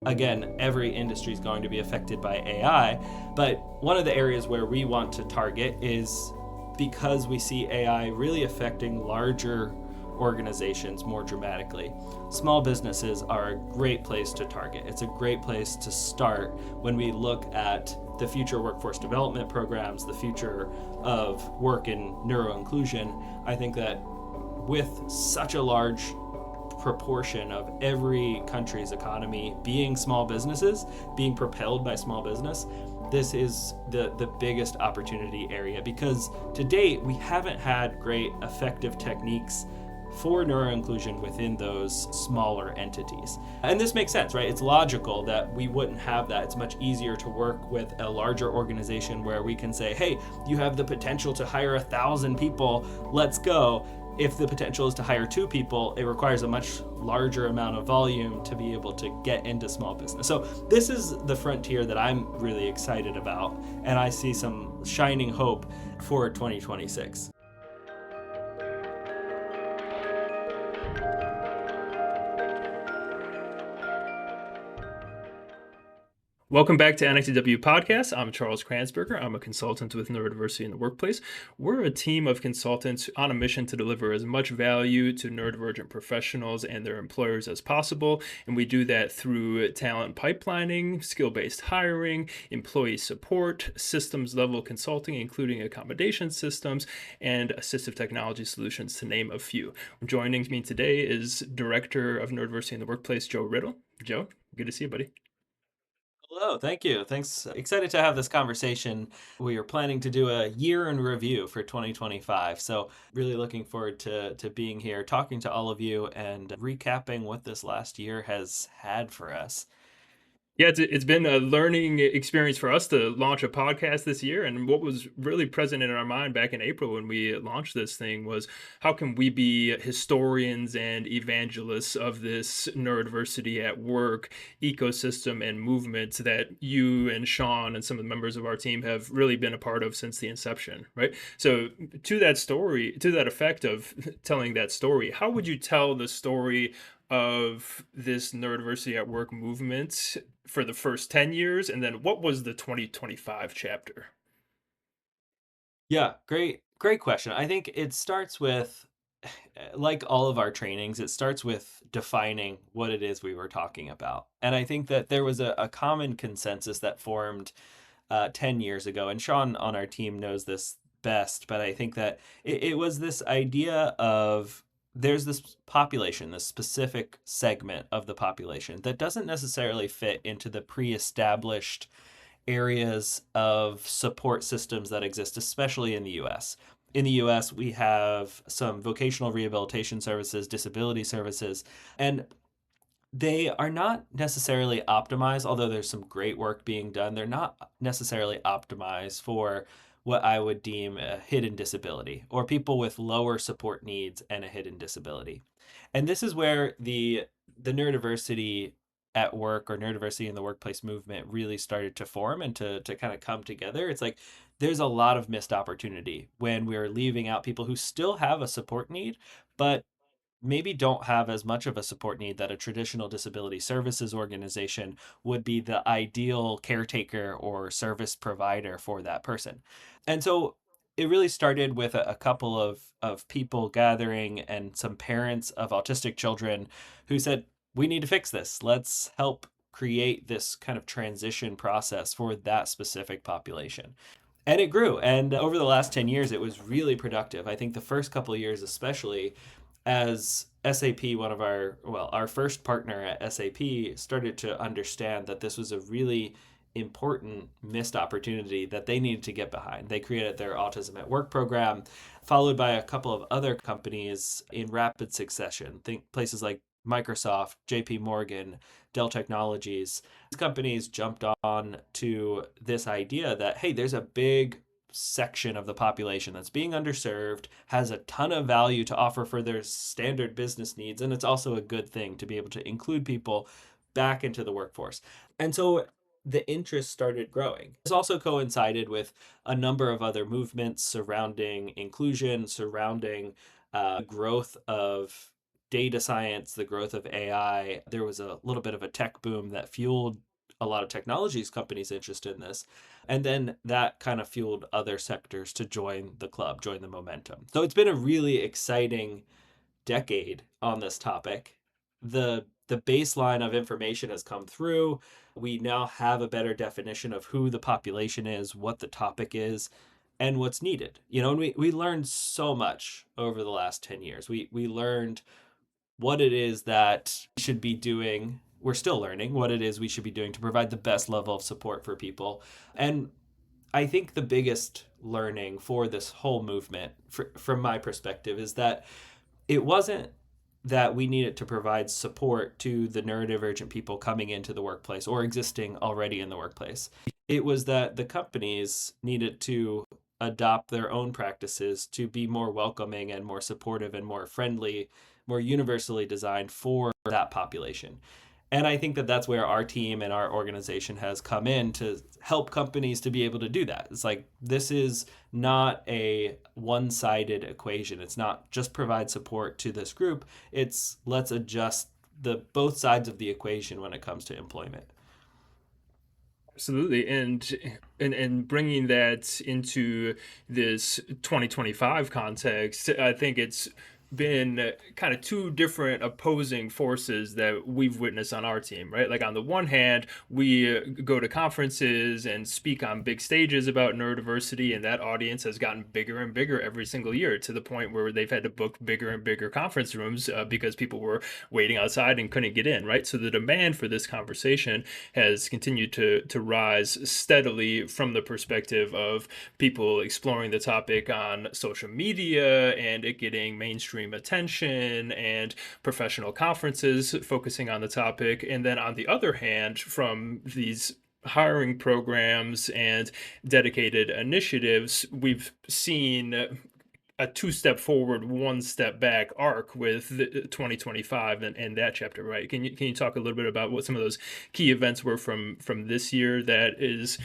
Again, every industry is going to be affected by AI, but one of the areas where we want to target is because we see AI really affecting larger organizations more dramatically. Small businesses are a great place to target. It's a great place to start when we look at the future workforce development programs, the future of work in neuroinclusion. I think that with such a large proportion of every country's economy being small businesses, being propelled by small business, this is the biggest opportunity area, because to date we haven't had great effective techniques for neuroinclusion within those smaller entities. And this makes sense, right? It's logical that we wouldn't have that. It's much easier to work with a larger organization where we can say, hey, you have the potential to hire 1,000 people, let's go. If the potential is to hire 2 people, it requires a much larger amount of volume to be able to get into small business. So this is the frontier that I'm really excited about, and I see some shining hope for 2026. Welcome back to NITW Podcast. I'm Charles Kransberger. I'm a consultant with Neurodiversity in the Workplace. We're a team of consultants on a mission to deliver as much value to neurodivergent professionals and their employers as possible. And we do that through talent pipelining, skill-based hiring, employee support, systems-level consulting, including accommodation systems, and assistive technology solutions, to name a few. Joining me today is Director of Neurodiversity in the Workplace, Joe Riddle. Joe, good to see you, buddy. Hello, thank you. Thanks. Excited to have this conversation. We are planning to do a year in review for 2025. So really looking forward to being here, talking to all of you and recapping what this last year has had for us. Yeah, it's been a learning experience for us to launch a podcast this year. And what was really present in our mind back in April when we launched this thing was, how can we be historians and evangelists of this neurodiversity at work ecosystem and movement that you and Sean and some of the members of our team have really been a part of since the inception, right? So to that story, to that effect of telling that story, how would you tell the story of this neurodiversity at work movement for the first 10 years? And then what was the 2025 chapter? Yeah, great question. I think it starts with, like all of our trainings, it starts with defining what it is we were talking about. And I think that there was a common consensus that formed 10 years ago. And Sean on our team knows this best, but I think that it was this idea of there's this population, this specific segment of the population that doesn't necessarily fit into the pre-established areas of support systems that exist, especially in the US. In the US, we have some vocational rehabilitation services, disability services, and they are not necessarily optimized, although there's some great work being done. They're not necessarily optimized for what I would deem a hidden disability or people with lower support needs and a hidden disability. And this is where the neurodiversity at work or neurodiversity in the workplace movement really started to form and to kind of come together. It's like there's a lot of missed opportunity when we're leaving out people who still have a support need, but maybe don't have as much of a support need that a traditional disability services organization would be the ideal caretaker or service provider for that person. And so it really started with a couple of people gathering and some parents of autistic children who said, we need to fix this. Let's help create this kind of transition process for that specific population. And it grew. And over the last 10 years, it was really productive. I think the first couple of years, especially, as SAP, our first partner at SAP, started to understand that this was a really important missed opportunity that they needed to get behind. They created their Autism at Work program, followed by a couple of other companies in rapid succession. Think places like Microsoft, JP Morgan, Dell Technologies. These companies jumped on to this idea that, hey, there's a big section of the population that's being underserved, has a ton of value to offer for their standard business needs, and it's also a good thing to be able to include people back into the workforce. And so the interest started growing. This also coincided with a number of other movements surrounding inclusion, surrounding growth of data science, the growth of AI, there was a little bit of a tech boom that fueled a lot of technologies companies interested in this. And then that kind of fueled other sectors to join the club, join the momentum. So it's been a really exciting decade on this topic. The baseline of information has come through. We now have a better definition of who the population is, what the topic is, and what's needed. And we learned so much over the last 10 years. We learned what it is that we should be doing. We're still learning what it is we should be doing to provide the best level of support for people. And I think the biggest learning for this whole movement, from my perspective, is that it wasn't that we needed to provide support to the neurodivergent people coming into the workplace or existing already in the workplace. It was that the companies needed to adopt their own practices to be more welcoming and more supportive and more friendly, more universally designed for that population. And I think that that's where our team and our organization has come in to help companies to be able to do that. It's like, this is not a one-sided equation. It's not just provide support to this group. It's let's adjust the both sides of the equation when it comes to employment. Absolutely, and bringing that into this 2025 context, I think it's been kind of two different opposing forces that we've witnessed on our team, right? Like on the one hand, we go to conferences and speak on big stages about neurodiversity, and that audience has gotten bigger and bigger every single year, to the point where they've had to book bigger and bigger conference rooms because people were waiting outside and couldn't get in, right? So the demand for this conversation has continued to rise steadily from the perspective of people exploring the topic on social media and it getting mainstream attention and professional conferences focusing on the topic. And then on the other hand, from these hiring programs and dedicated initiatives, we've seen a two-step forward, one-step back arc with 2025 and that chapter, right? Can you talk a little bit about what some of those key events were from this year that is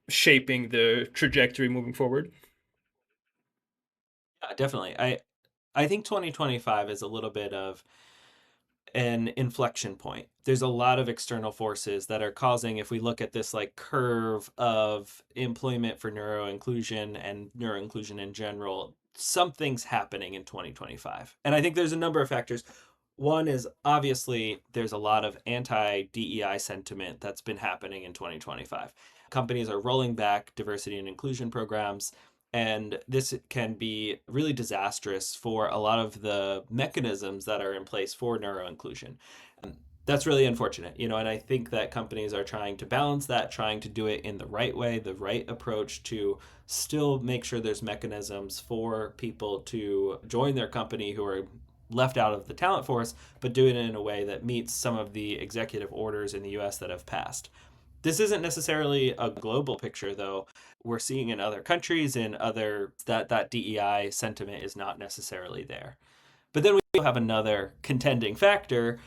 shaping the trajectory moving forward? Yeah, definitely. I think 2025 is a little bit of an inflection point. There's a lot of external forces that are causing, if we look at this like curve of employment for neuroinclusion and neuroinclusion in general, something's happening in 2025. And I think there's a number of factors. One is obviously there's a lot of anti-DEI sentiment that's been happening in 2025. Companies are rolling back diversity and inclusion programs, and this can be really disastrous for a lot of the mechanisms that are in place for neuroinclusion. That's really unfortunate, and I think that companies are trying to balance that, trying to do it in the right way, the right approach to still make sure there's mechanisms for people to join their company who are left out of the talent force, but do it in a way that meets some of the executive orders in the US that have passed. This isn't necessarily a global picture, though. We're seeing in other countries, in other that DEI sentiment is not necessarily there. But then we have another contending factor,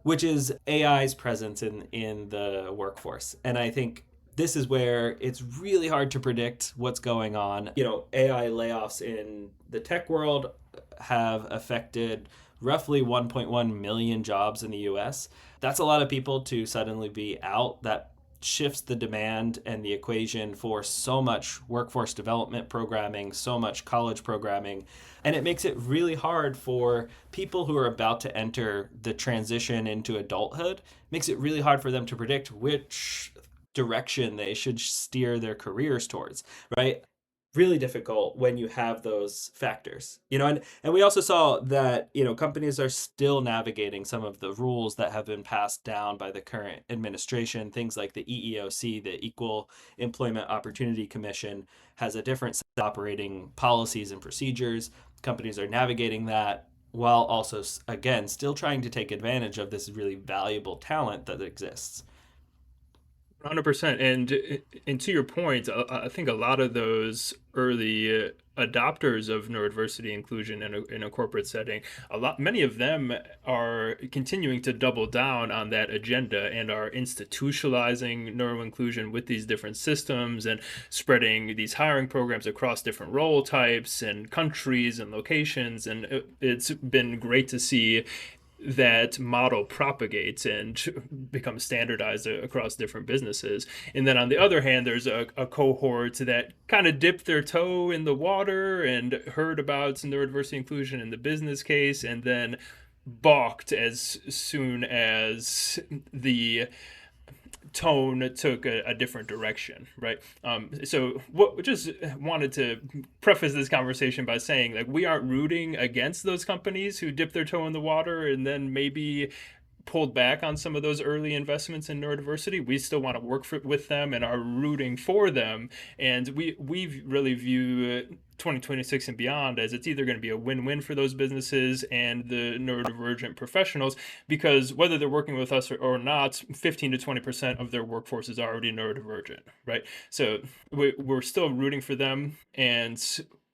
which is AI's presence in the workforce. And I think this is where it's really hard to predict what's going on. AI layoffs in the tech world have affected roughly 1.1 million jobs in the US. That's a lot of people to suddenly be out. That shifts the demand and the equation for so much workforce development programming, so much college programming. And it makes it really hard for people who are about to enter the transition into adulthood. It makes it really hard for them to predict which direction they should steer their careers towards, right? Really difficult when you have those factors, and we also saw that, companies are still navigating some of the rules that have been passed down by the current administration. Things like the EEOC, the Equal Employment Opportunity Commission, has a different set of operating policies and procedures. Companies are navigating that while also, again, still trying to take advantage of this really valuable talent that exists. 100%. And to your point, I think a lot of those early adopters of neurodiversity inclusion in a corporate setting, many of them are continuing to double down on that agenda and are institutionalizing neuroinclusion with these different systems and spreading these hiring programs across different role types and countries and locations. And it's been great to see that model propagates and becomes standardized across different businesses. And then on the other hand, there's a cohort that kind of dipped their toe in the water and heard about neurodiversity inclusion in the business case, and then balked as soon as the tone took a different direction, right? So what just wanted to preface this conversation by saying, like, we aren't rooting against those companies who dip their toe in the water and then maybe pulled back on some of those early investments in neurodiversity. We still want to work with them and are rooting for them. And we really view 2026 and beyond as it's either going to be a win-win for those businesses and the neurodivergent professionals, because whether they're working with us or not, 15 to 20% of their workforce is already neurodivergent, right? So we're still rooting for them and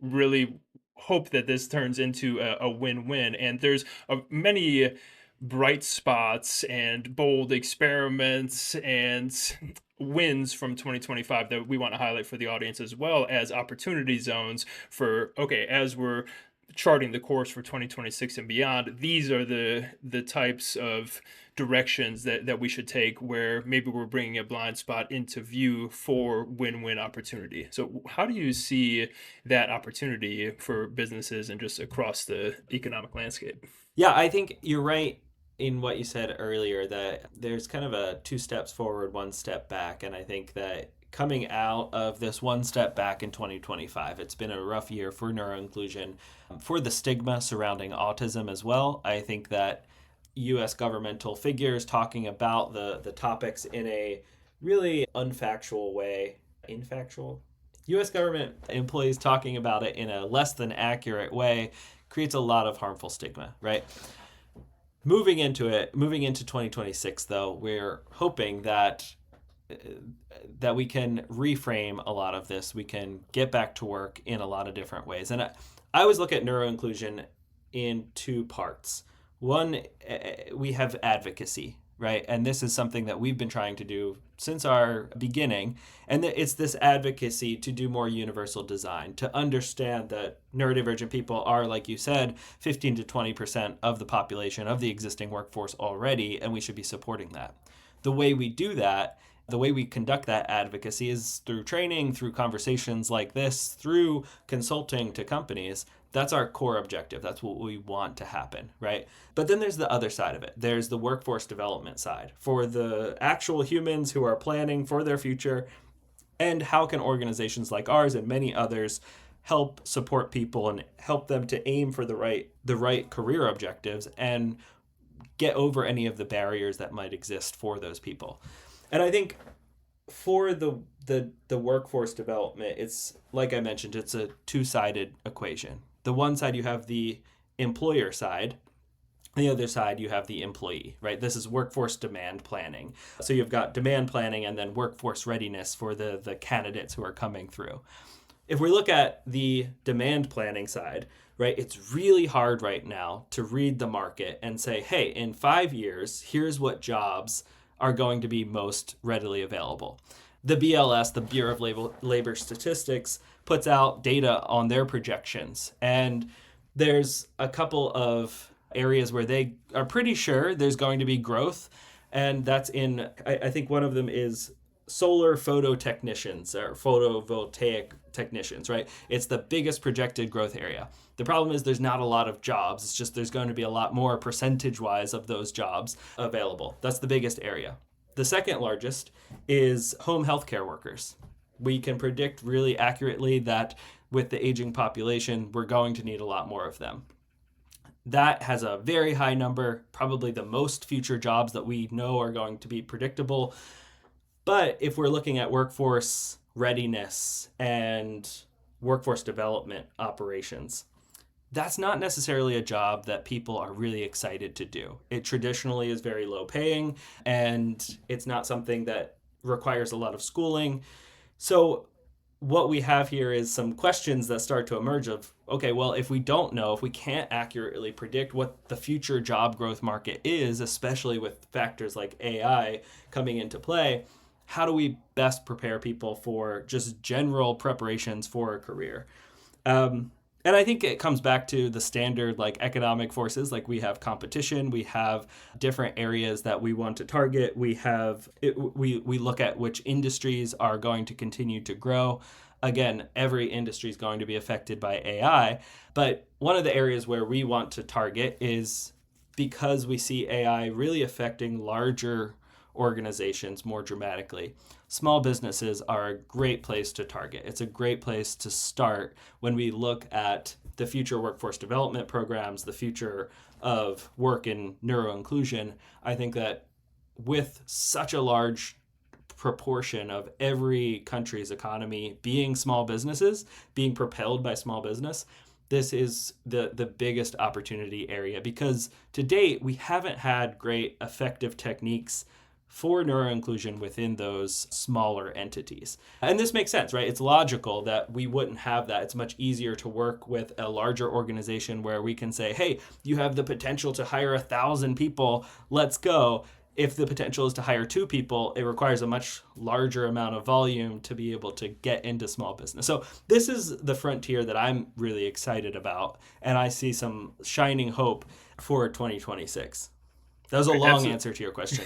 really hope that this turns into a win-win. And there's many bright spots and bold experiments and wins from 2025 that we want to highlight for the audience, as well as opportunity zones for, okay, as we're charting the course for 2026 and beyond, these are the types of directions that we should take where maybe we're bringing a blind spot into view for win-win opportunity. So how do you see that opportunity for businesses and just across the economic landscape? Yeah, I think you're right in what you said earlier that there's kind of a two steps forward, one step back. And I think that coming out of this one step back in 2025, it's been a rough year for neuroinclusion, for the stigma surrounding autism as well. I think that US governmental figures talking about the topics in a really unfactual way, infactual. US government employees talking about it in a less than accurate way creates a lot of harmful stigma, right? Moving into 2026, though, we're hoping that we can reframe a lot of this. We can get back to work in a lot of different ways. And I always look at neuroinclusion in two parts. One, we have advocacy, right? And this is something that we've been trying to do since our beginning. And it's this advocacy to do more universal design, to understand that neurodivergent people are, like you said, 15 to 20% of the population of the existing workforce already, and we should be supporting that. The way we do that, the way we conduct that advocacy is through training, through conversations like this, through consulting to companies. That's our core objective. That's what we want to happen, right? But then there's the other side of it. There's the workforce development side for the actual humans who are planning for their future. And how can organizations like ours and many others help support people and help them to aim for the right career objectives and get over any of the barriers that might exist for those people? And I think for the workforce development, it's like I mentioned, it's a two-sided equation. The one side you have the employer side, the other side you have the employee, right? This is workforce demand planning. So you've got demand planning and then workforce readiness for the candidates who are coming through. If we look at the demand planning side, right, it's really hard right now to read the market and say, hey, in 5 years, here's what jobs are going to be most readily available. The BLS, the Bureau of Labor Statistics, puts out data on their projections. And there's a couple of areas where they are pretty sure there's going to be growth. And that's in, I think one of them is solar photo technicians or photovoltaic technicians, right? It's the biggest projected growth area. The problem is there's not a lot of jobs. It's just there's going to be a lot more percentage-wise of those jobs available. That's the biggest area. The second largest is home healthcare workers. We can predict really accurately that with the aging population, we're going to need a lot more of them. That has a very high number, probably the most future jobs that we know are going to be predictable. But if we're looking at workforce readiness and workforce development operations, that's not necessarily a job that people are really excited to do. It traditionally is very low paying, and it's not something that requires a lot of schooling. So what we have here is some questions that start to emerge of, okay, well, if we don't know, if we can't accurately predict what the future job growth market is, especially with factors like AI coming into play, how do we best prepare people for just general preparations for a career? And I think it comes back to the standard like economic forces. Like we have competition, we have different areas that we want to target. We look at which industries are going to continue to grow. Again, every industry is going to be affected by AI, but one of the areas where we want to target is because we see AI really affecting larger organizations more dramatically. Small businesses are a great place to target. It's a great place to start when we look at the future workforce development programs, the future of work in neuroinclusion. I think that with such a large proportion of every country's economy being small businesses, being propelled by small business, this is the biggest opportunity area, because to date we haven't had great effective techniques for neuroinclusion within those smaller entities. And this makes sense, right? It's logical that we wouldn't have that. It's much easier to work with a larger organization where we can say, hey, you have the potential to hire 1,000 people, let's go. If the potential is to hire 2 people, it requires a much larger amount of volume to be able to get into small business. So this is the frontier that I'm really excited about, and I see some shining hope for 2026. That was a Right, long absolutely. answer to your question.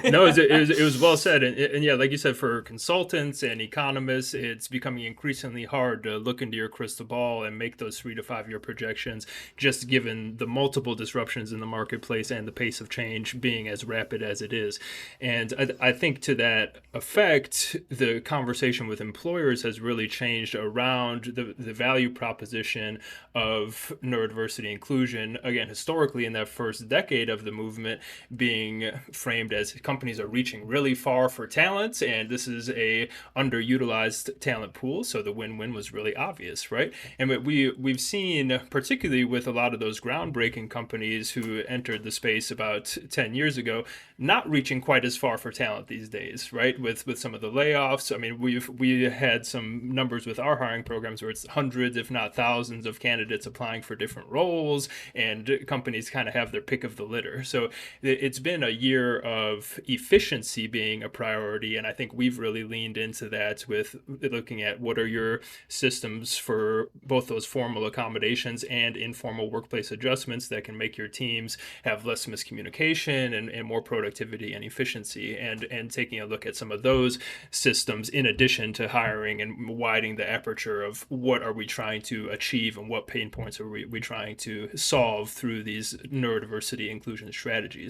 No, it was well said, and yeah, like you said, for consultants and economists, it's becoming increasingly hard to look into your crystal ball and make those 3 to 5 year projections, just given the multiple disruptions in the marketplace and the pace of change being as rapid as it is. And I think to that effect, the conversation with employers has really changed around the value proposition of neurodiversity inclusion. Again, historically, in that first decade of the movement, being framed as companies are reaching really far for talent, and this is a underutilized talent pool, so the win-win was really obvious, right? And we've seen, particularly with a lot of those groundbreaking companies who entered the space about 10 years ago, not reaching quite as far for talent these days, right? With some of the layoffs, I mean, we had some numbers with our hiring programs where it's hundreds, if not thousands, of candidates applying for different roles, and companies kind of have their pick of the litter. So it's been a year of efficiency being a priority, and I think we've really leaned into that with looking at what are your systems for both those formal accommodations and informal workplace adjustments that can make your teams have less miscommunication and more productivity and efficiency, and taking a look at some of those systems in addition to hiring and widening the aperture of what are we trying to achieve and what pain points are we trying to solve through these neurodiversity inclusion strategies.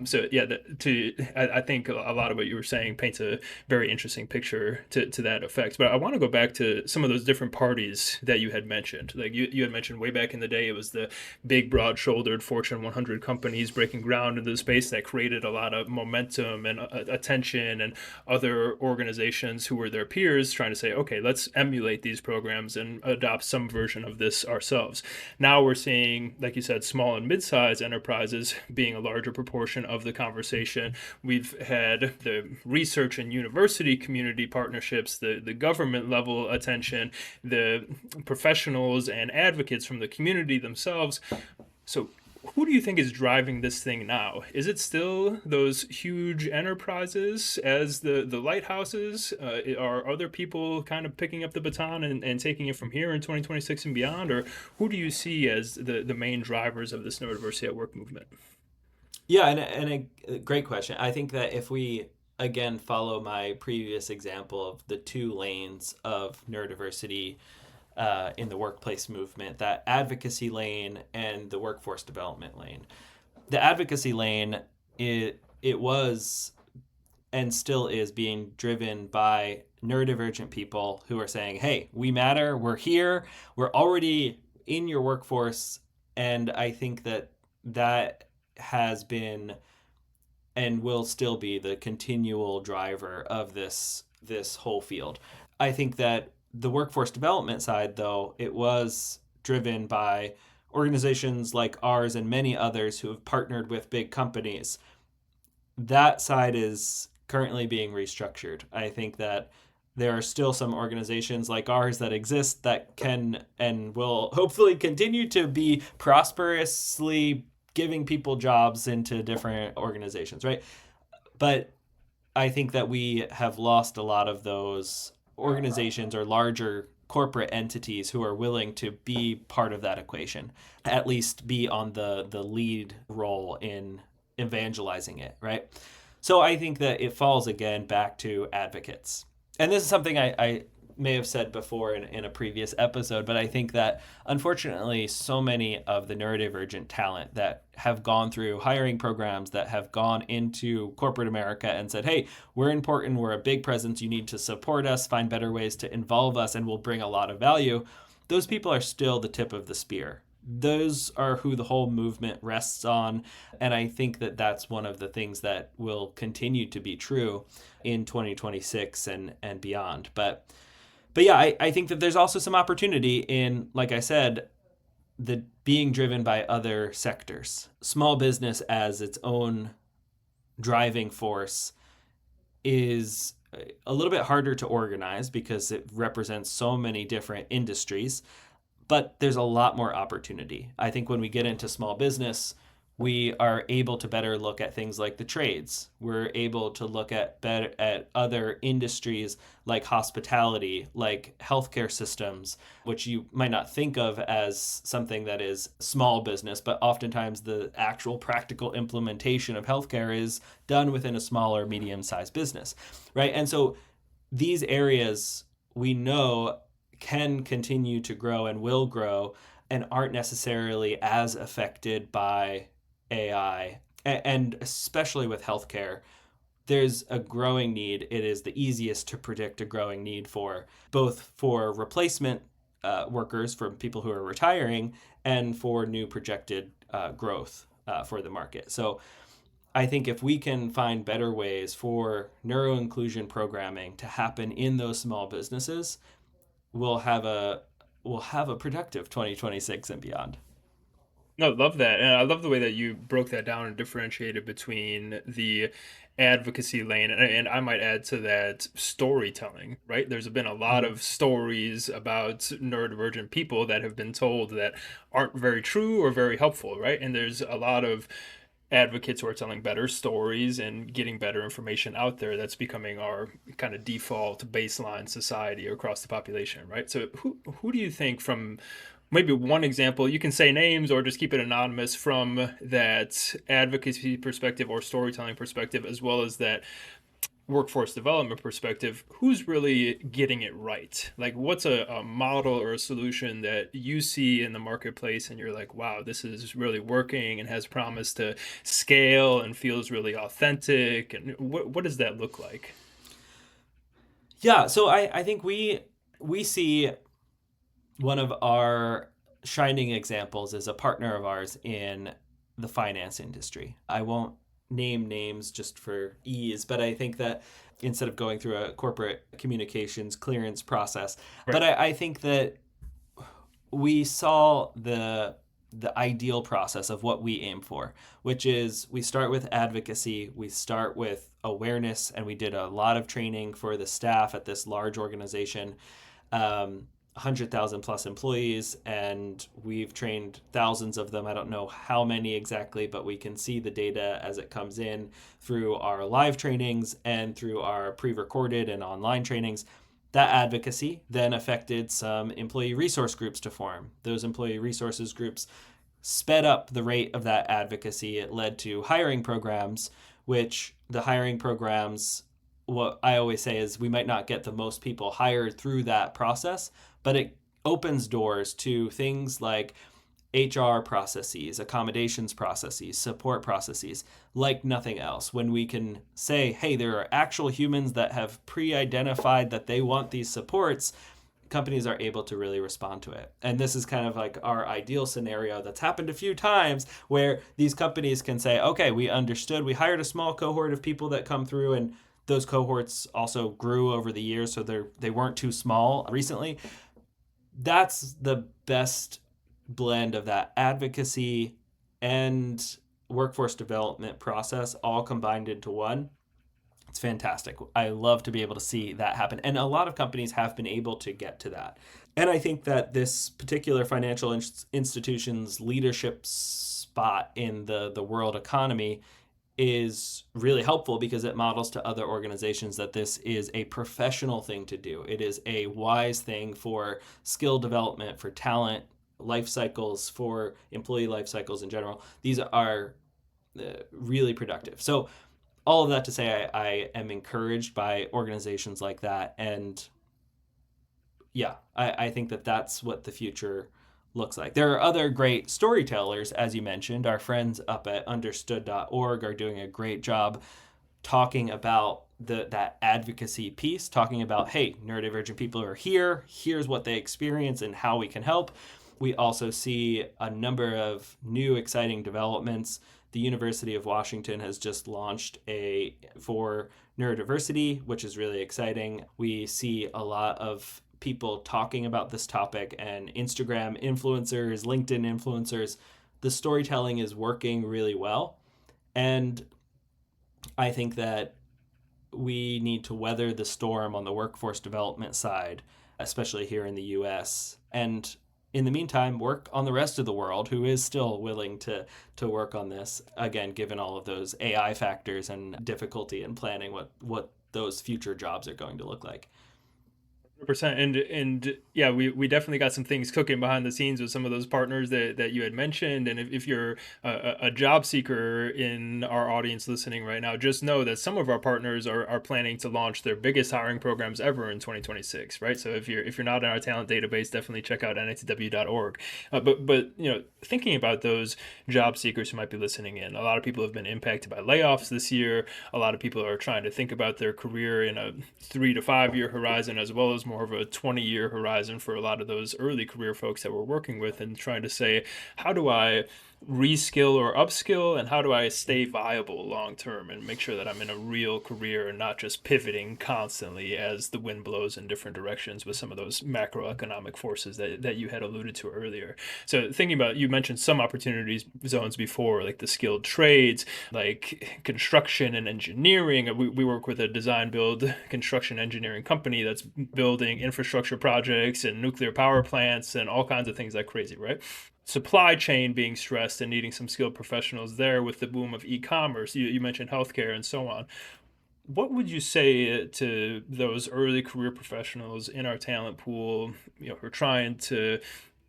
So yeah, I think a lot of what you were saying paints a very interesting picture to that effect. But I want to go back to some of those different parties that you had mentioned. Like you had mentioned way back in the day, it was the big, broad-shouldered Fortune 100 companies breaking ground into the space that created a lot of momentum and attention, and other organizations who were their peers trying to say, okay, let's emulate these programs and adopt some version of this ourselves. Now we're seeing, like you said, small and mid-sized enterprises being a larger proportion of the conversation. We've had the research and university community partnerships, the government level attention, the professionals and advocates from the community themselves. So who do you think is driving this thing now? Is it still those huge enterprises as the lighthouses? Are other people kind of picking up the baton and taking it from here in 2026 and beyond? Or who do you see as the main drivers of this neurodiversity at work movement? Yeah, and a great question. I think that if we again follow my previous example of the 2 lanes of neurodiversity in the workplace movement, that advocacy lane and the workforce development lane. The advocacy lane, it was and still is being driven by neurodivergent people who are saying, hey, we matter, we're here, we're already in your workforce. And I think that that has been and will still be the continual driver of this whole field. I think that the workforce development side, though, it was driven by organizations like ours and many others who have partnered with big companies. That side is currently being restructured. I think that there are still some organizations like ours that exist that can and will hopefully continue to be prosperously giving people jobs into different organizations, right? But I think that we have lost a lot of those organizations or larger corporate entities who are willing to be part of that equation, at least be on the lead role in evangelizing it, right? So I think that it falls again back to advocates. And this is something I may have said before in a previous episode, but I think that unfortunately, so many of the neurodivergent talent that have gone through hiring programs, that have gone into corporate America and said, hey, we're important, we're a big presence, you need to support us, find better ways to involve us, and we'll bring a lot of value. Those people are still the tip of the spear. Those are who the whole movement rests on. And I think that that's one of the things that will continue to be true in 2026 and beyond. But yeah, I think that there's also some opportunity in, like I said, the being driven by other sectors. Small business as its own driving force is a little bit harder to organize because it represents so many different industries, but there's a lot more opportunity. I think when we get into small business, we are able to better look at things like the trades. We're able to look at better at other industries like hospitality, like healthcare systems, which you might not think of as something that is small business, but oftentimes the actual practical implementation of healthcare is done within a small or medium-sized business, right? And so these areas we know can continue to grow and will grow and aren't necessarily as affected by AI. And especially with healthcare, there's a growing need. It is the easiest to predict a growing need for both for replacement workers from people who are retiring and for new projected growth for the market. So I think if we can find better ways for neuroinclusion programming to happen in those small businesses, we'll have a productive 2026 and beyond. No, love that. And I love the way that you broke that down and differentiated between the advocacy lane and I might add to that storytelling, right? There's been a lot Mm-hmm. of stories about neurodivergent people that have been told that aren't very true or very helpful, right? And there's a lot of advocates who are telling better stories and getting better information out there that's becoming our kind of default baseline society across the population, right? So who do you think, from maybe one example, you can say names or just keep it anonymous, from that advocacy perspective or storytelling perspective, as well as that workforce development perspective, who's really getting it right? Like, what's a model or a solution that you see in the marketplace and you're like, wow, this is really working and has promise to scale and feels really authentic? And what does that look like? Yeah, so I think we see one of our shining examples is a partner of ours in the finance industry. I won't name names just for ease, but I think that instead of going through a corporate communications clearance process, Right. but I think that we saw the ideal process of what we aim for, which is we start with advocacy, we start with awareness, and we did a lot of training for the staff at this large organization. 100,000 plus employees, and we've trained thousands of them. I don't know how many exactly, but we can see the data as it comes in through our live trainings and through our pre recorded and online trainings. That advocacy then affected some employee resource groups to form. Those employee resources groups sped up the rate of that advocacy. It led to hiring programs, which the hiring programs, what I always say is we might not get the most people hired through that process, but it opens doors to things like HR processes, accommodations processes, support processes, like nothing else. When we can say, hey, there are actual humans that have pre identified that they want these supports, companies are able to really respond to it. And this is kind of like our ideal scenario that's happened a few times where these companies can say, okay, we understood, we hired a small cohort of people that come through, and those cohorts also grew over the years, so they weren't too small recently. That's the best blend of that advocacy and workforce development process all combined into one It's fantastic. I love to be able to see that happen. And a lot of companies have been able to get to that. And I think that this particular financial institution's leadership spot in the world economy is really helpful because it models to other organizations that this is a professional thing to do. It is a wise thing for skill development, for talent life cycles, for employee life cycles in general. These are really productive. So all of that to say, I am encouraged by organizations like that. And yeah, I think that that's what the future looks like. There are other great storytellers, as you mentioned. Our friends up at understood.org are doing a great job talking about that advocacy piece, talking about, hey, neurodivergent people are here, here's what they experience and how we can help. We also see a number of new exciting developments. The University of Washington has just launched for neurodiversity, which is really exciting. We see a lot of people talking about this topic, and Instagram influencers, LinkedIn influencers. The storytelling is working really well. And I think that we need to weather the storm on the workforce development side, especially here in the US. And in the meantime, work on the rest of the world who is still willing to work on this. Again, given all of those AI factors and difficulty in planning what those future jobs are going to look like. 100%. And yeah, we definitely got some things cooking behind the scenes with some of those partners that you had mentioned. And if you're a job seeker in our audience listening right now, just know that some of our partners are planning to launch their biggest hiring programs ever in 2026, right? So if you're not in our talent database, definitely check out NITW.org. But thinking about those job seekers who might be listening in, a lot of people have been impacted by layoffs this year. A lot of people are trying to think about their career in a 3 to 5 year horizon, as well as more of a 20-year horizon for a lot of those early career folks that we're working with, and trying to say, how do I reskill or upskill, and how do I stay viable long term and make sure that I'm in a real career and not just pivoting constantly as the wind blows in different directions with some of those macroeconomic forces that you had alluded to earlier. So thinking about, you mentioned some opportunities zones before, like the skilled trades, like construction and engineering. We work with a design build construction engineering company that's building infrastructure projects and nuclear power plants and all kinds of things like crazy, right? Supply chain being stressed and needing some skilled professionals there with the boom of e-commerce. You mentioned healthcare and so on. What would you say to those early career professionals in our talent pool, who are trying to,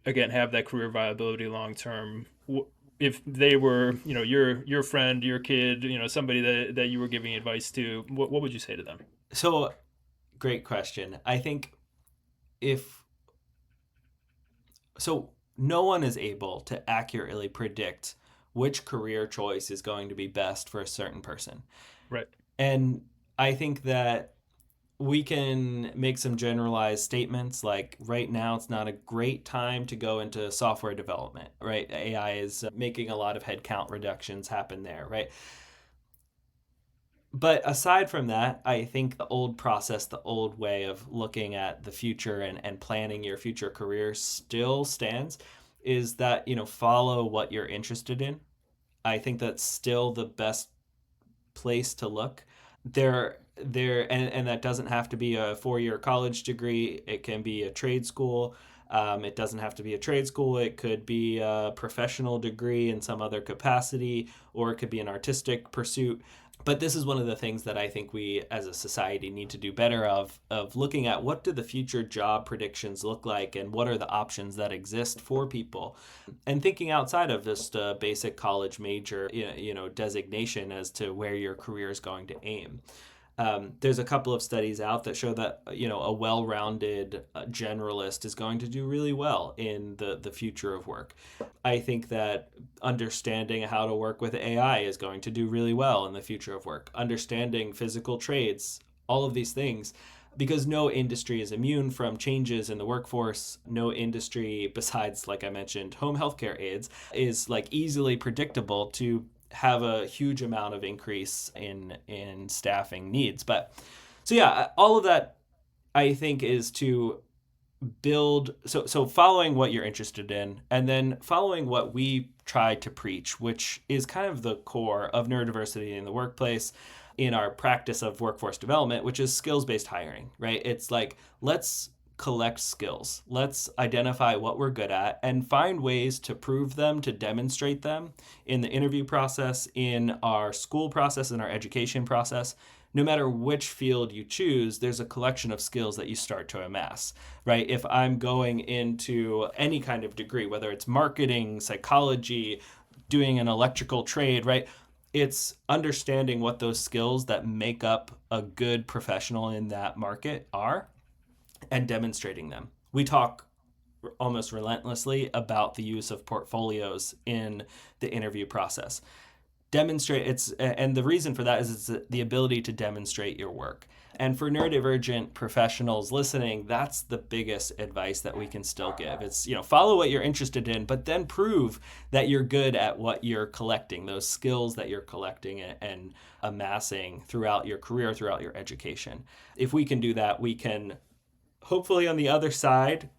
again, have that career viability long term? If they were, your friend, your kid, somebody that you were giving advice to, what would you say to them? So, great question. I think if so, no one is able to accurately predict which career choice is going to be best for a certain person. Right. And I think that we can make some generalized statements like right now it's not a great time to go into software development, right? AI is making a lot of headcount reductions happen there, right? But aside from that, I think the old process, the old way of looking at the future and planning your future career still stands, is that, follow what you're interested in. I think that's still the best place to look. And that doesn't have to be a 4-year college degree. It can be a trade school. It doesn't have to be a trade school. It could be a professional degree in some other capacity, or it could be an artistic pursuit. But this is one of the things that I think we as a society need to do better of looking at what do the future job predictions look like and what are the options that exist for people, and thinking outside of just a basic college major designation as to where your career is going to aim. There's a couple of studies out that show that a well-rounded generalist is going to do really well in the future of work. I think that understanding how to work with AI is going to do really well in the future of work. Understanding physical trades, all of these things, because no industry is immune from changes in the workforce. No industry, besides, like I mentioned, home healthcare aides, is like easily predictable to have a huge amount of increase in staffing needs. But so yeah, all of that I think is to build so following what you're interested in, and then following what we try to preach, which is kind of the core of neurodiversity in the workplace. in our practice of workforce development, which is skills-based hiring, right? It's like, let's collect skills. Let's identify what we're good at and find ways to prove them, to demonstrate them in the interview process, in our school process, in our education process. No matter which field you choose, there's a collection of skills that you start to amass, right? If I'm going into any kind of degree, whether it's marketing, psychology, doing an electrical trade, right? It's understanding what those skills that make up a good professional in that market are and demonstrating them. We talk almost relentlessly about the use of portfolios in the interview process. Demonstrate it's and the reason for that is it's the ability to demonstrate your work. And for neurodivergent professionals listening, that's the biggest advice that we can still give. It's, follow what you're interested in, but then prove that you're good at what you're collecting, those skills that you're collecting and amassing throughout your career, throughout your education. If we can do that, we can hopefully on the other side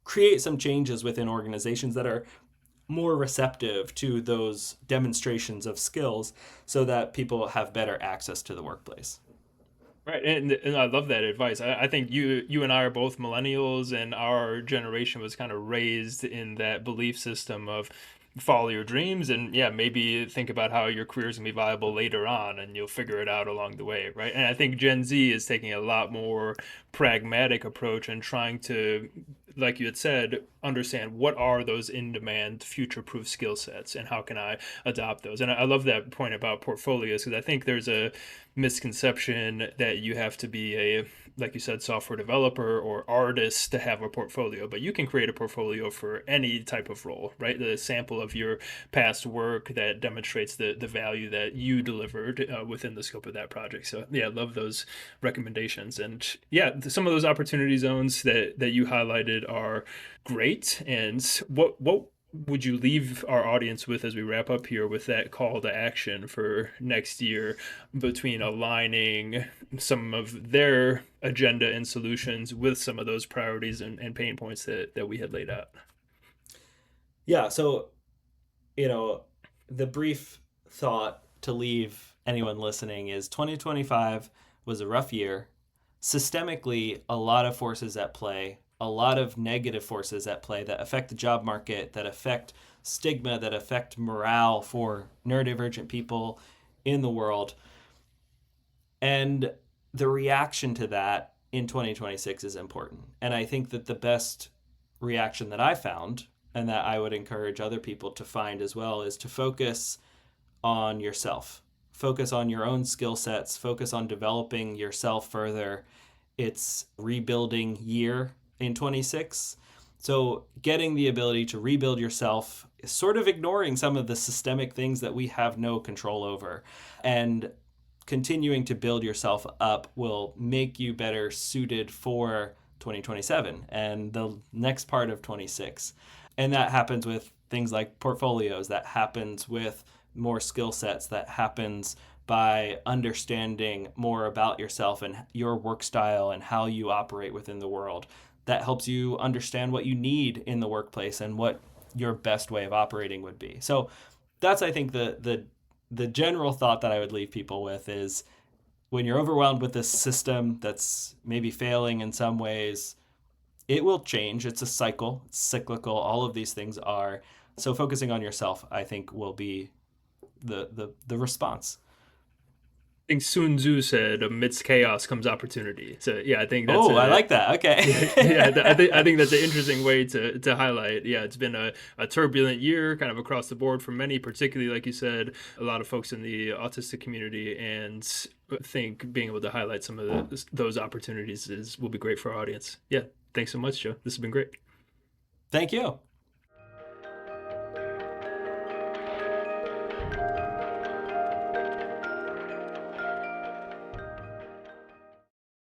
create some changes within organizations that are more receptive to those demonstrations of skills so that people have better access to the workplace. Right, and I love that advice. I think you and I are both millennials, and our generation was kind of raised in that belief system of follow your dreams, and yeah, maybe think about how your career is gonna be viable later on, and you'll figure it out along the way, right? And I think Gen Z is taking a lot more pragmatic approach and trying to, like you had said, understand what are those in-demand future-proof skill sets and how can I adopt those. And I love that point about portfolios, because I think there's a misconception that you have to be a, like you said, software developer or artist to have a portfolio, but you can create a portfolio for any type of role, right? The sample of your past work that demonstrates the value that you delivered within the scope of that project. So yeah, I love those recommendations. And yeah, some of those opportunity zones that you highlighted are great. And what would you leave our audience with as we wrap up here with that call to action for next year between aligning some of their agenda and solutions with some of those priorities and pain points that we had laid out? Yeah, so, the brief thought to leave anyone listening is 2025 was a rough year. Systemically, a lot of forces at play, a lot of negative forces at play that affect the job market, that affect stigma, that affect morale for neurodivergent people in the world. And the reaction to that in 2026 is important. And I think that the best reaction that I found, and that I would encourage other people to find as well, is to focus on yourself. Focus on your own skill sets, focus on developing yourself further. It's rebuilding year in 26. So getting the ability to rebuild yourself is sort of ignoring some of the systemic things that we have no control over. And continuing to build yourself up will make you better suited for 2027 and the next part of 26. And that happens with things like portfolios, that happens with more skill sets, that happens by understanding more about yourself and your work style and how you operate within the world. That helps you understand what you need in the workplace and what your best way of operating would be. So that's, I think, the general thought that I would leave people with is when you're overwhelmed with this system that's maybe failing in some ways, it will change. It's a cycle. It's cyclical. All of these things are. So focusing on yourself, I think, will be the response. I think Sun Tzu said, "Amidst chaos comes opportunity." So yeah, I think that's. I like that. Okay. I think that's an interesting way to highlight. Yeah, it's been a turbulent year, kind of across the board for many, particularly like you said, a lot of folks in the autistic community, and I think being able to highlight some of those opportunities will be great for our audience. Yeah, thanks so much, Joe. This has been great. Thank you.